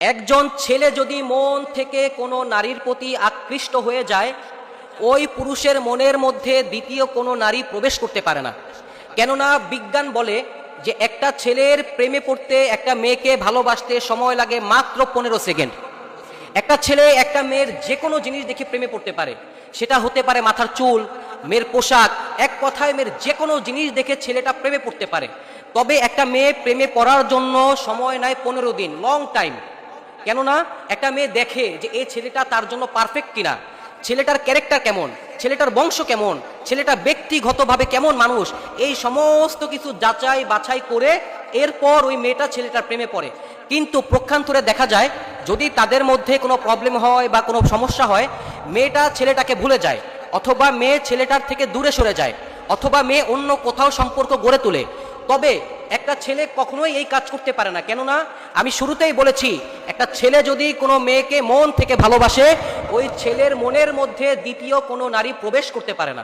একজন ছেলে যদি মন থেকে কোনো নারীর প্রতি আকৃষ্ট হয়ে যায়, ওই পুরুষের মনের মধ্যে দ্বিতীয় কোনো নারী প্রবেশ করতে পারে না। কেননা বিজ্ঞান বলে যে একটা ছেলের প্রেমে পড়তে, একটা মেয়েকে ভালোবাসতে সময় লাগে মাত্র 15 সেকেন্ড। একটা ছেলে একটা মেয়ের যে কোনো জিনিস দেখে প্রেমে পড়তে পারে, সেটা হতে পারে মাথার চুল, মেয়ের পোশাক, এক কথায় মেয়ের যে কোনো জিনিস দেখে ছেলেটা প্রেমে পড়তে পারে। তবে একটা মেয়ে প্রেমে পড়ার জন্য সময় নেয় 15 দিন, লং টাইম। কেননা একটা মেয়ে দেখে যে এই ছেলেটা তার জন্য পারফেক্ট কিনা, ছেলেটার ক্যারেক্টার কেমন, ছেলেটার বংশ কেমন, ছেলেটা ব্যক্তিগতভাবে কেমন মানুষ, এই সমস্ত কিছু যাচাই বাছাই করে এরপর ওই মেয়েটা ছেলেটার প্রেমে পড়ে। কিন্তু পক্ষান্তরে দেখা যায় যদি তাদের মধ্যে কোনো প্রবলেম হয় বা কোনো সমস্যা হয়, মেয়েটা ছেলেটাকে ভুলে যায়, অথবা মেয়ে ছেলেটার থেকে দূরে সরে যায়, অথবা মেয়ে অন্য কোথাও সম্পর্ক গড়ে তোলে। তবে একটা ছেলে কখনোই এই কাজ করতে পারে না। কেননা আমি শুরুতেই বলেছি, একটা ছেলে যদি কোনো মেয়েকে মন থেকে ভালোবাসে, ওই ছেলের মনের মধ্যে দ্বিতীয় কোনো নারী প্রবেশ করতে পারে না।